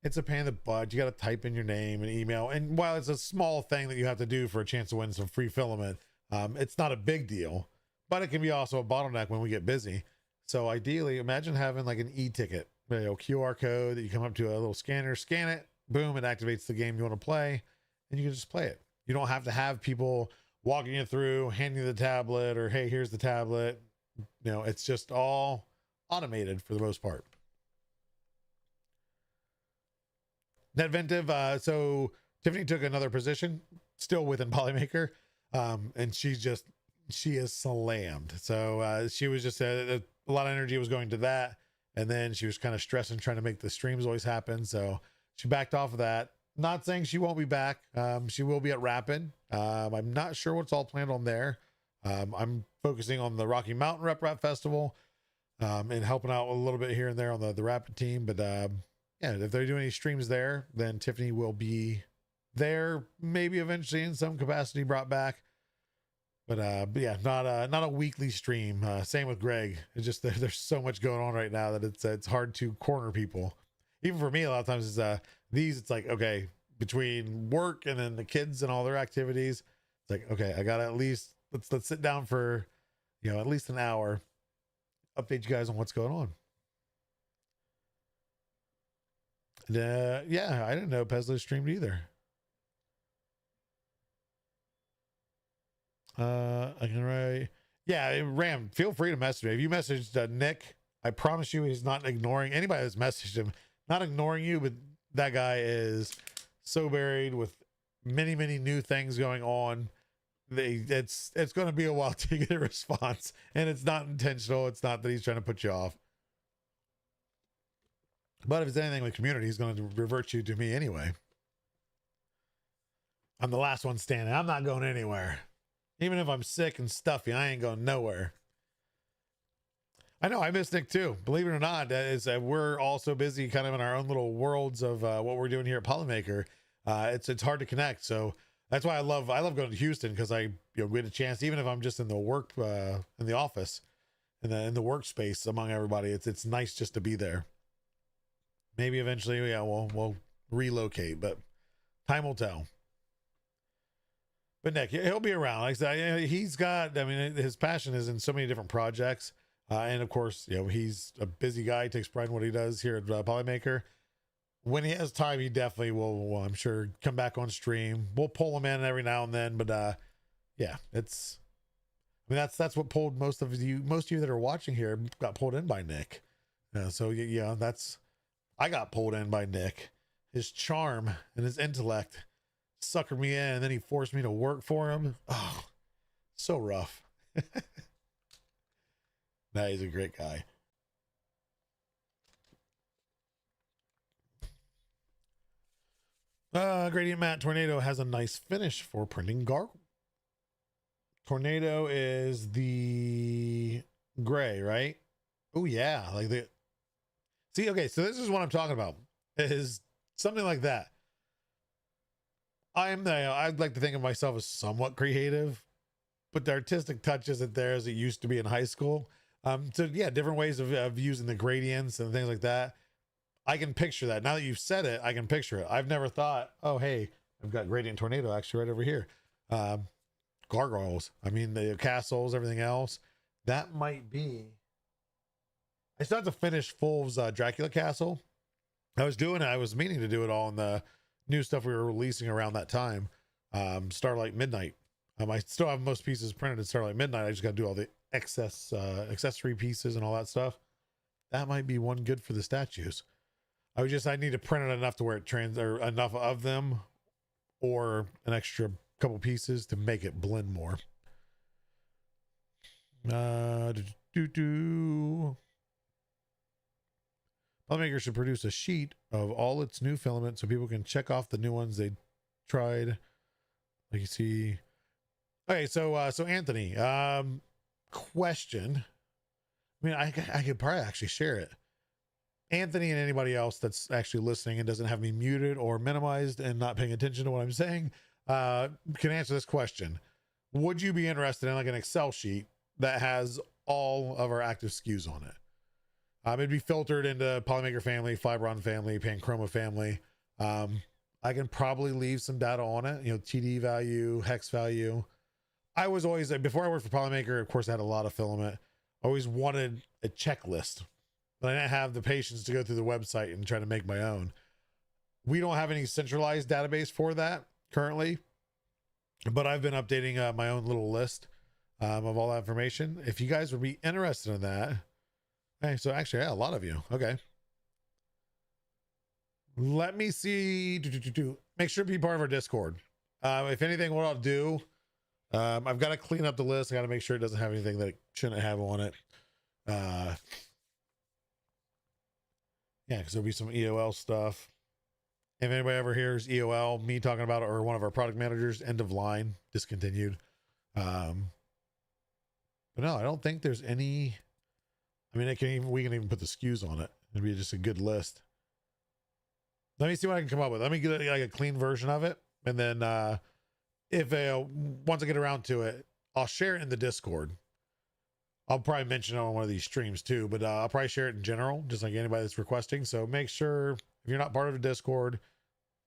it's a pain in the butt. You got to type in your name and email, and while it's a small thing that you have to do for a chance to win some free filament, it's not a big deal, but it can be also a bottleneck when we get busy. So ideally, imagine having like an e-ticket, QR code that you come up to a little scanner, scan it, boom, it activates the game you want to play, and you can just play it. You don't have to have people walking you through, handing you the tablet, or hey, here's the tablet. It's just all automated for the most part. Netventive, so Tiffany took another position still within Polymaker, and she is slammed. So she was just a lot of energy was going to that, and then she was kind of stressing trying to make the streams always happen, so she backed off of that. Not saying she won't be back. She will be at Rapid. I'm not sure what's all planned on there. I'm focusing on the Rocky Mountain Rep Festival, and helping out a little bit here and there on the Rapid team. But yeah, if they're doing any streams there, then Tiffany will be there, maybe eventually in some capacity brought back. But yeah, not a weekly stream. Same with Greg. It's just there's so much going on right now that it's hard to corner people. Even for me, a lot of times it's like, okay, between work and then the kids and all their activities, it's like, okay, I gotta at least let's sit down for at least an hour, update you guys on what's going on. And, yeah, I didn't know Pezlo streamed either. I can write. Yeah, Ram, feel free to message me. If you messaged Nick, I promise you he's not ignoring anybody that's messaged him. Not ignoring you, but that guy is so buried with many new things going on. It's going to be a while to get a response, and it's not intentional. It's not that he's trying to put you off. But if it's anything with community, he's going to revert you to me anyway. I'm the last one standing. I'm not going anywhere. Even if I'm sick and stuffy, I ain't going nowhere. I know, I miss Nick too. Believe it or not, we're all so busy kind of in our own little worlds of what we're doing here at Polymaker. It's hard to connect. So that's why I love going to Houston, because I get a chance, even if I'm just in the work in the office, in the workspace among everybody. It's nice just to be there. Maybe eventually, yeah, we'll relocate, but time will tell. But Nick, he'll be around. Like I said, he's got, his passion is in so many different projects. And of course, he's a busy guy. He takes pride in what he does here at Polymaker. When he has time, he definitely will, I'm sure, come back on stream. We'll pull him in every now and then, but yeah, that's what pulled most of you that are watching here got pulled in by Nick. So yeah, I got pulled in by Nick. His charm and his intellect suckered me in, and then he forced me to work for him. Oh, so rough. Nah, he's a great guy. Gradient Matte Tornado has a nice finish for printing gargle. Tornado is the gray, right? Oh yeah, like the. See, okay, so this is what I'm talking about. It is something like that. I'd like to think of myself as somewhat creative, but the artistic touch isn't there as it used to be in high school. So yeah, different ways of using the gradients and things like that. I can picture that. Now that you've said it, I can picture it. I've never thought, oh, hey, I've got gradient tornado actually right over here. Gargoyles. I mean, the castles, everything else. That might be. I still have to finish Fulv's Dracula castle. I was meaning to do it all in the new stuff we were releasing around that time. Starlight Midnight. I still have most pieces printed in Starlight Midnight. I just got to do all the excess accessory pieces and all that stuff. That might be one good for the statues. I need to print it enough to where it or enough of them or an extra couple pieces to make it blend more. Polymaker should produce a sheet of all its new filaments so people can check off the new ones they tried. Like you see. Okay, so Anthony, question. I mean, I could probably actually share it. Anthony and anybody else that's actually listening and doesn't have me muted or minimized and not paying attention to what I'm saying, can answer this question. Would you be interested in like an Excel sheet that has all of our active SKUs on it? It'd be filtered into Polymaker family, Fibron family, Panchroma family. I can probably leave some data on it, TD value, hex value. I was always, before I worked for Polymaker, of course, I had a lot of filament. I always wanted a checklist, but I didn't have the patience to go through the website and try to make my own. We don't have any centralized database for that currently, but I've been updating my own little list of all that information. If you guys would be interested in that. Hey, so actually, yeah, a lot of you. Okay. Let me see. Make sure to be part of our Discord. If anything, what I'll do, I've got to clean up the list. I got to make sure it doesn't have anything that it shouldn't have on it. Yeah, because there'll be some EOL stuff. If anybody ever hears EOL, me talking about it, or one of our product managers, end of line, discontinued. But no, I don't think there's any. I mean, we can even put the SKUs on it. It'd be just a good list. Let me see what I can come up with. Let me get like a clean version of it. And then once I get around to it, I'll share it in the Discord. I'll probably mention it on one of these streams too, but I'll probably share it in general, just like anybody that's requesting. So make sure if you're not part of the Discord,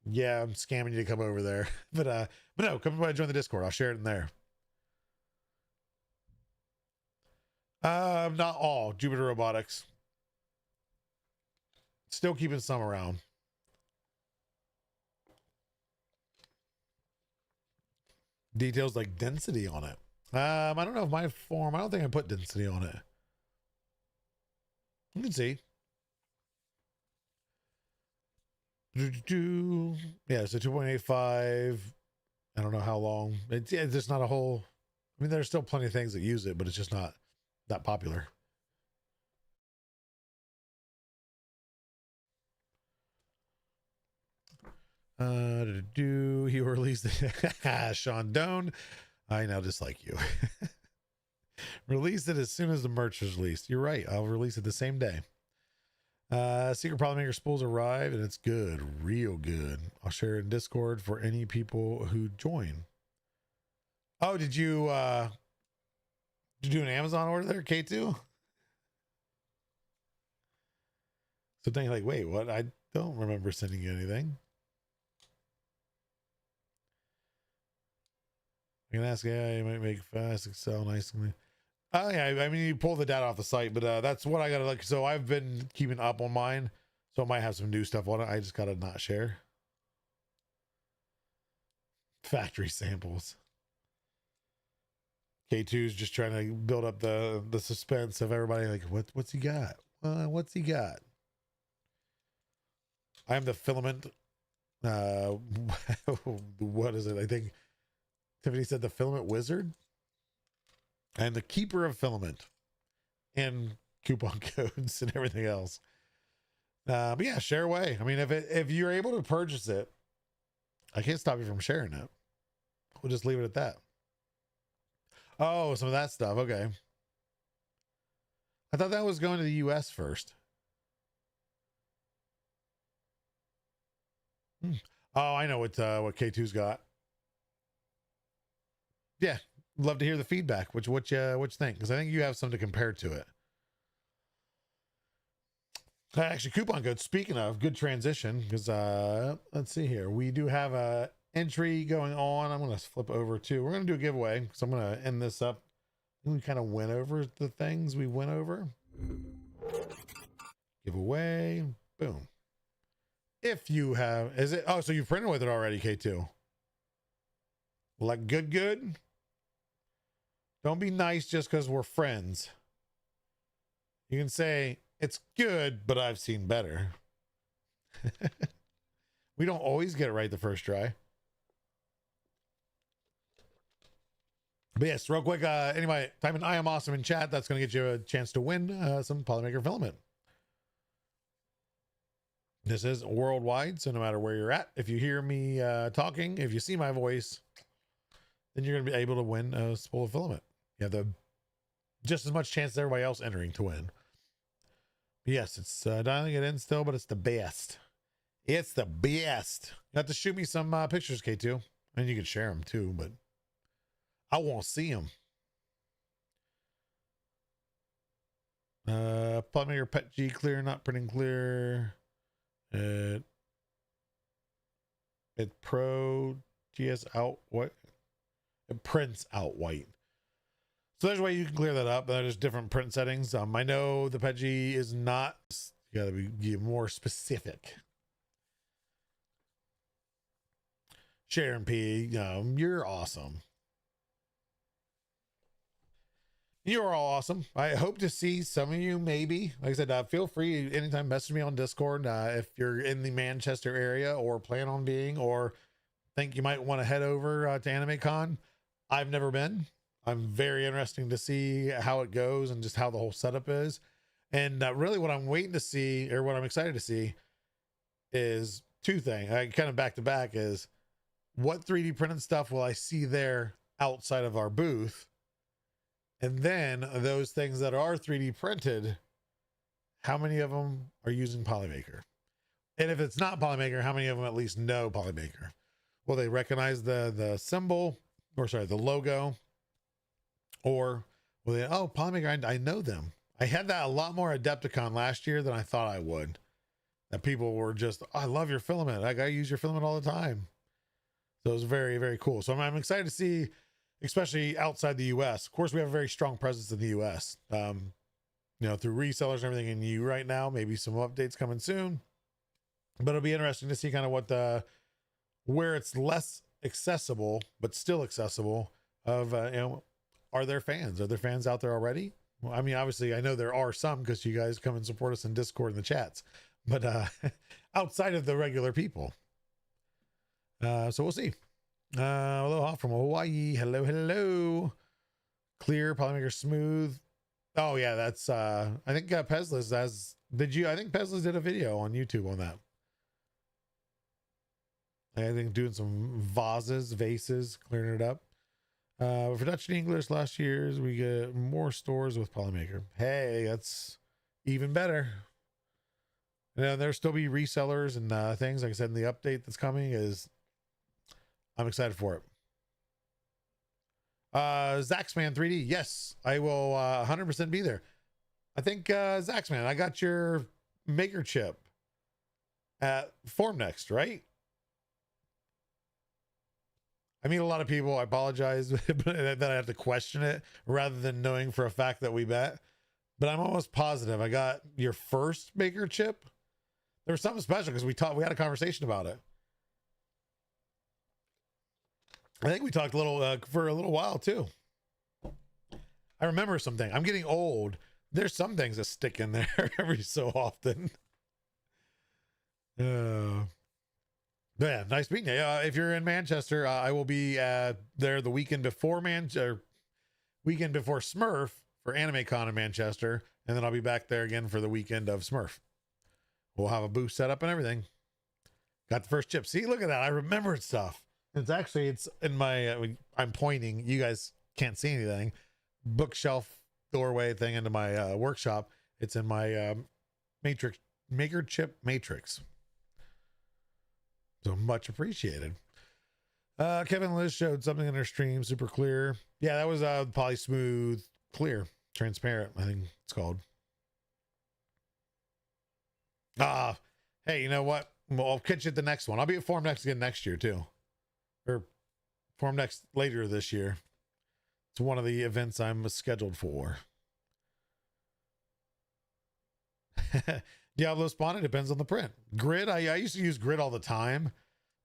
yeah, I'm scamming you to come over there. but no, come by and join the Discord. I'll share it in there. Not all. Jupiter Robotics. Still keeping some around. Details like density on it. I don't know if my form, I don't think I put density on it. You can see. Yeah, so 2.85. I don't know how long. It's just not a whole. I mean, there's still plenty of things that use it, but it's just not that popular. He released Sean Doan. I now dislike you. Release it as soon as the merch is released. You're right. I'll release it the same day. Secret Polymaker spools arrive and it's good, real good. I'll share it in Discord for any people who join. Oh, did you do an Amazon order there, K2? So then you're like, wait, what? I don't remember sending you anything. I can ask AI, you might make fast Excel nicely. Oh yeah, I mean you pull the data off the site, but that's what I gotta look. So I've been keeping up on mine, so I might have some new stuff on it. I just gotta not share. Factory samples. K2's just trying to build up the suspense of everybody. Like, what's he got? What's he got? I am the filament. What is it? I think Tiffany said the filament wizard. I am the keeper of filament and coupon codes and everything else. But yeah, share away. I mean, if you're able to purchase it, I can't stop you from sharing it. We'll just leave it at that. Oh, some of that stuff. Okay. I thought that was going to the US first. Oh, I know what K2's got. Yeah, love to hear the feedback. What you think? Because I think you have some to compare to it. Actually, coupon code. Speaking of, good transition, because let's see here. We do have a entry going on. I'm going to flip over to, we're going to do a giveaway. So I'm going to end this up. We kind of went over the things we went over. Giveaway. Boom. If you have, is it, oh, so you've printed with it already, K2. Like good. Don't be nice just because we're friends. You can say, it's good, but I've seen better. We don't always get it right the first try. But yes, real quick, anyway, type in I am awesome in chat. That's going to get you a chance to win some Polymaker filament. This is worldwide, so no matter where you're at, if you hear me talking, if you see my voice, then you're going to be able to win a spool of filament. You have just as much chance as everybody else entering to win. But yes, it's dialing it in still, but it's the best. It's the best. You have to shoot me some pictures, K2, and you can share them too, but I won't see them. Polymaker Pet G clear, not printing clear. It Pro GS out what? It prints out white. So there's a way you can clear that up. There's different print settings. I know the Pet G is not. You gotta be more specific. Sharon P, you're awesome. You're all awesome. I hope to see some of you, maybe. Like I said, feel free anytime, message me on Discord if you're in the Manchester area or plan on being, or think you might want to head over to AnimeCon. I've never been. I'm very interesting to see how it goes and just how the whole setup is. And really what I'm waiting to see, or what I'm excited to see, is two things. I kind of back to back is, what 3D printed stuff will I see there outside of our booth? And then those things that are 3D printed, how many of them are using Polymaker? And if it's not Polymaker, how many of them at least know Polymaker? Will they recognize the symbol, or sorry, the logo? Or will they, oh, Polymaker, I know them. I had that a lot more at Adepticon last year than I thought I would. That people were just, I love your filament. I use your filament all the time. So it was very, very cool. So I'm excited to see, especially outside the US. Of course, we have a very strong presence in the US, you know, through resellers and everything in EU right now. Maybe some updates coming soon, but it'll be interesting to see kind of what where it's less accessible, but still accessible of, you know, are there fans? Are there fans out there already? Well, I mean, obviously I know there are some, because you guys come and support us in Discord and the chats, but outside of the regular people. So we'll see. Aloha from Hawaii. Hello. Clear, Polymaker smooth. Oh yeah, that's I think Pezlis has, I think Pezlis did a video on YouTube on that. I think doing some vases, clearing it up. For Dutch and English last year's, we get more stores with Polymaker. Hey, that's even better. And there'll still be resellers and things. Like I said, in the update that's coming I'm excited for it. Zaxman 3D. Yes, I will 100% be there. I think Zaxman, I got your maker chip at Formnext, right? I meet a lot of people. I apologize that I have to question it rather than knowing for a fact that we bet. But I'm almost positive I got your first maker chip. There was something special because we had a conversation about it. I think we talked for a little while too. I remember something. I'm getting old. There's some things that stick in there every so often. Yeah, nice meeting you. If you're in Manchester, I will be there the weekend before weekend before Smurf for AnimeCon in Manchester, and then I'll be back there again for the weekend of Smurf. We'll have a booth set up and everything. Got the first chip. See, look at that. I remembered stuff. It's in my, I'm pointing, you guys can't see anything, bookshelf doorway thing into my workshop. It's in my maker chip matrix. So much appreciated. Kevin Liz showed something in her stream, super clear. Yeah, that was Poly Smooth Clear, transparent, I think it's called. Hey, you know what? Well, I'll catch you at the next one. I'll be at Form Next again next year too, or Form Next later this year. It's one of the events I'm scheduled for. Diablo Spawn, it depends on the print. Grid, I used to use grid all the time.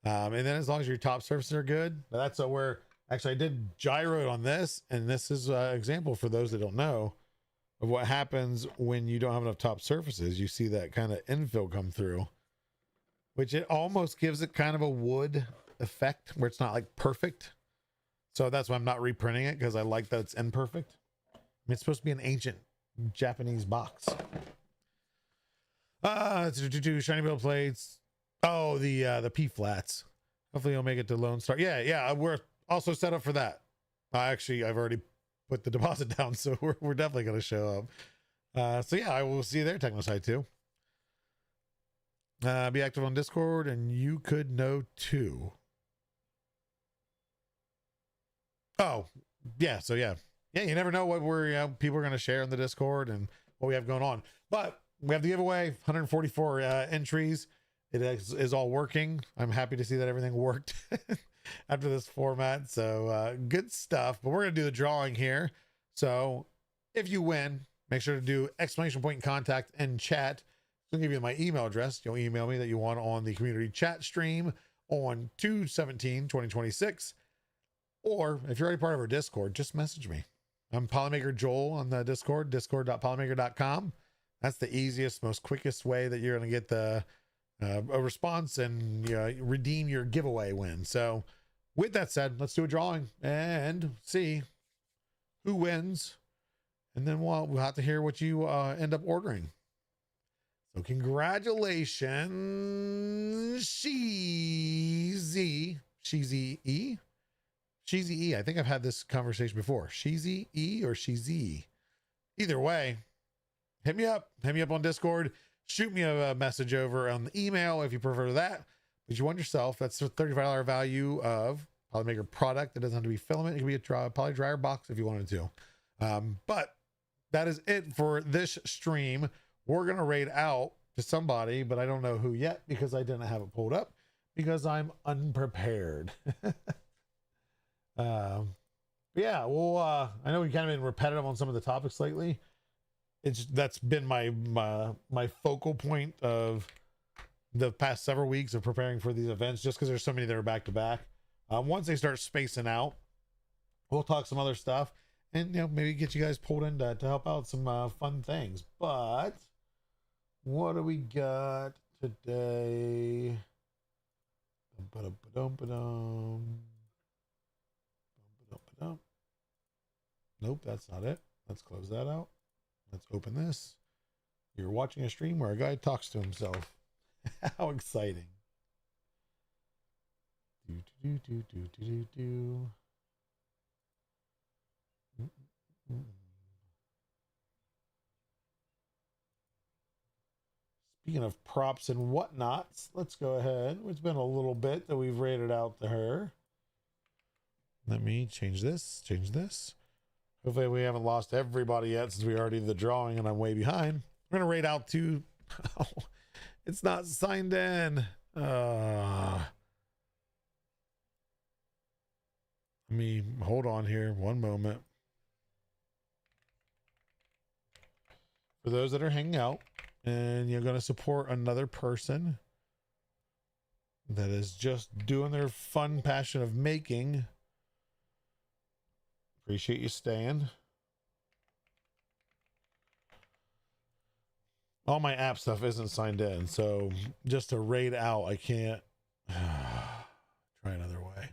And then as long as your top surfaces are good, that's where actually I did gyro on this. And this is an example for those that don't know of what happens when you don't have enough top surfaces. You see that kind of infill come through, which it almost gives it kind of a wood effect where it's not like perfect. So that's why I'm not reprinting it, because I like that it's imperfect. I mean, it's supposed to be an ancient Japanese box. Shiny metal plates. Oh, the P flats. Hopefully you'll make it to Lone Star. Yeah, we're also set up for that. I've already put the deposit down, so we're definitely going to show up. So yeah, I will see you there, Technosite too. Be active on Discord, and you could know too. Oh, yeah. So yeah, you never know what people are going to share in the Discord and what we have going on. But we have the giveaway, 144 entries. It is all working. I'm happy to see that everything worked after this format. So good stuff. But we're going to do the drawing here. So if you win, make sure to do exclamation point contact in chat. I'll give you my email address. You'll email me that you want on the community chat stream on 2/17/2026. Or if you're already part of our Discord, just message me. I'm Polymaker Joel on the Discord, discord.polymaker.com. That's the easiest, most quickest way that you're going to get the a response and redeem your giveaway win. So with that said, let's do a drawing and see who wins. And then we'll have to hear what you end up ordering. So congratulations, Sheezy E. Sheezy E. I think I've had this conversation before. Sheezy E or Sheezy. Either way, hit me up on Discord. Shoot me a message over on the email if you prefer that. But you won yourself. That's a $35 value of Polymaker product. It doesn't have to be filament. It can be a poly dryer box if you wanted to. But that is it for this stream. We're going to raid out to somebody, but I don't know who yet because I didn't have it pulled up because I'm unprepared. Yeah, well, I know we've kind of been repetitive on some of the topics lately. That's been my focal point of the past several weeks of preparing for these events, just because there's so many that are back to back. Once they start spacing out, we'll talk some other stuff and maybe get you guys pulled in to help out some fun things. But what do we got today? Nope, that's not it. Let's close that out. Let's open this. You're watching a stream where a guy talks to himself. How exciting. Speaking of props and whatnots, let's go ahead. It's been a little bit that we've rated out to her. Let me change this. Hopefully we haven't lost everybody yet since we already did the drawing and I'm way behind. We're going to rate out to... Oh, it's not signed in. Let me hold on here one moment. For those that are hanging out and you're going to support another person that is just doing their fun passion of making... Appreciate you staying. All my app stuff isn't signed in, so just to raid out, I can't. Try another way.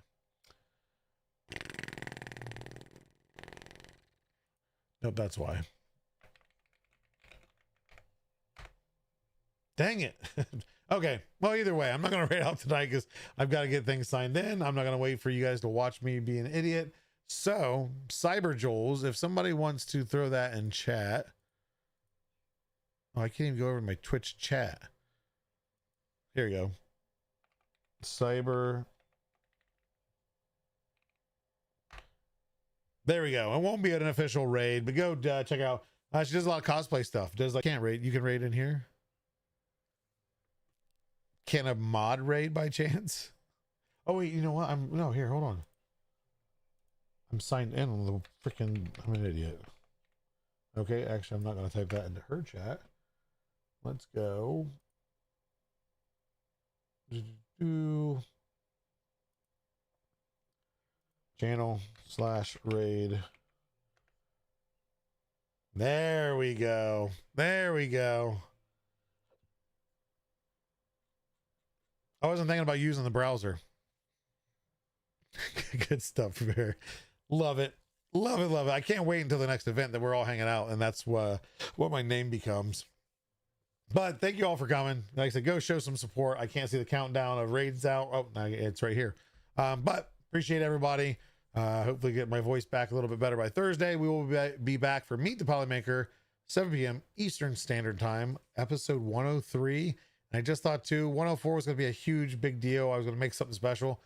Nope, that's why. Dang it. Okay, well, either way, I'm not going to raid out tonight because I've got to get things signed in. I'm not going to wait for you guys to watch me be an idiot. So, Cyber Joels, if somebody wants to throw that in chat. Oh, I can't even go over to my Twitch chat. Here we go. Cyber. There we go. It won't be an official raid, but go check out. She does a lot of cosplay stuff. Can't raid. You can raid in here. can a mod raid by chance? Oh wait, you know what? Here, hold on. I'm signed in on the freaking, I'm an idiot. Okay, actually, I'm not going to type that into her chat. Let's go. Channel/raid. There we go. There we go. I wasn't thinking about using the browser. Good stuff, Bear. Love it. Love it, love it. I can't wait until the next event that we're all hanging out, and that's what my name becomes. But thank you all for coming. Like I said, go show some support. I can't see the countdown of raids out. Oh, no, it's right here. But appreciate everybody. Hopefully get my voice back a little bit better by Thursday. We will be back for Meet the Polymaker, 7 p.m. Eastern Standard Time, episode 103. And I just thought too, 104 was going to be a huge, big deal. I was going to make something special.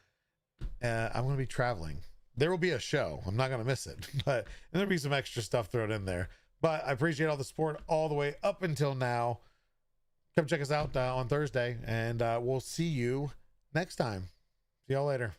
I'm going to be traveling. There will be a show. I'm not going to miss it, but and there'll be some extra stuff thrown in there. But I appreciate all the support all the way up until now. Come check us out on Thursday, and we'll see you next time. See y'all later.